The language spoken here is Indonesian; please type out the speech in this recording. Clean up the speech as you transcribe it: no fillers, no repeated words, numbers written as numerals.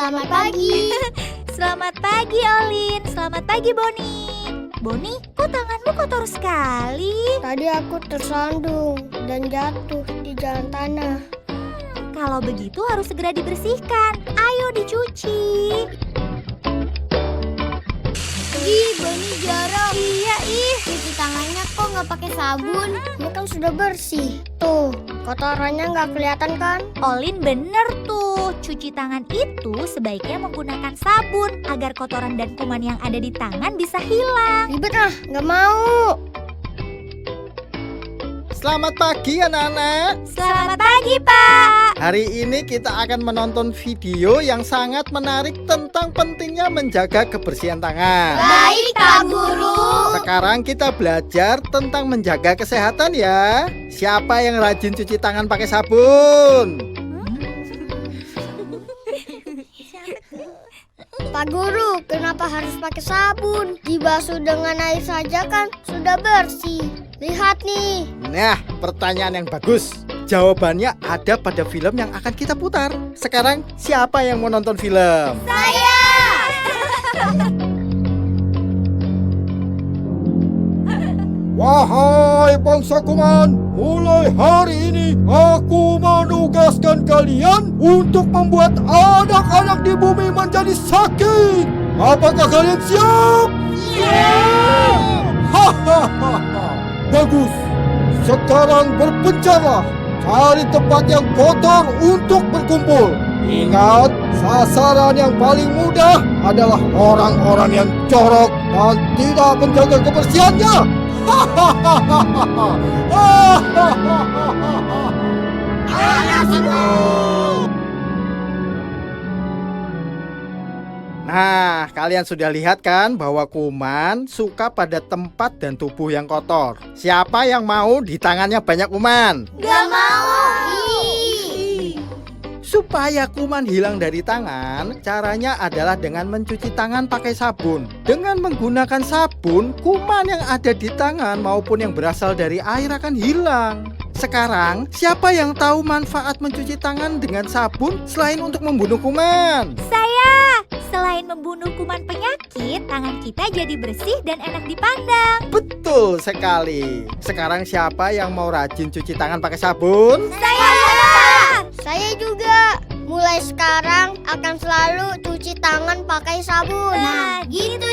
Selamat pagi. Selamat pagi Olin, selamat pagi Boni. Boni, kok tanganmu kotor sekali? Tadi aku tersandung dan jatuh di jalan tanah. Kalau begitu harus segera dibersihkan. Ayo dicuci. Ih, Boni jorok. Iya, Cuci tangannya kok nggak pakai sabun? Ini kan sudah bersih. Tuh, kotorannya nggak kelihatan kan? Olin bener tuh. Cuci tangan itu sebaiknya menggunakan sabun agar kotoran dan kuman yang ada di tangan bisa hilang. Ribet ah, nggak mau. Selamat pagi anak-anak. Selamat pagi, Pak. Hari ini kita akan menonton video yang sangat menarik tentang pentingnya menjaga kebersihan tangan. Baik, Pak Guru. Sekarang kita belajar tentang menjaga kesehatan ya. Siapa yang rajin cuci tangan pakai sabun? Pak Guru, kenapa harus pakai sabun? Dibasuh dengan air saja kan sudah bersih. Lihat nih. Nah, pertanyaan yang bagus. Jawabannya ada pada film yang akan kita putar. Sekarang siapa yang mau nonton film? Saya. Wahai bangsa kuman, mulai hari ini aku menugaskan kalian untuk membuat anak-anak di bumi menjadi sakit. Apakah kalian siap? Siap! Hahaha. Bagus. Sekarang berpencarlah. Cari tempat yang kotor untuk berkumpul. Ingat, sasaran yang paling mudah adalah orang-orang yang jorok dan tidak menjaga kebersihannya. Nah, kalian sudah lihat kan bahwa kuman suka pada tempat dan tubuh yang kotor. Siapa yang mau di tangannya banyak kuman? Gak mau. Supaya kuman hilang dari tangan, caranya adalah dengan mencuci tangan pakai sabun. Dengan menggunakan sabun, kuman yang ada di tangan maupun yang berasal dari air akan hilang. Sekarang, siapa yang tahu manfaat mencuci tangan dengan sabun selain untuk membunuh kuman? Saya. Selain membunuh kuman penyakit, tangan kita jadi bersih dan enak dipandang. Betul sekali. Sekarang siapa yang mau rajin cuci tangan pakai sabun? Saya juga. Mulai sekarang akan selalu cuci tangan pakai sabun. Nah, gitu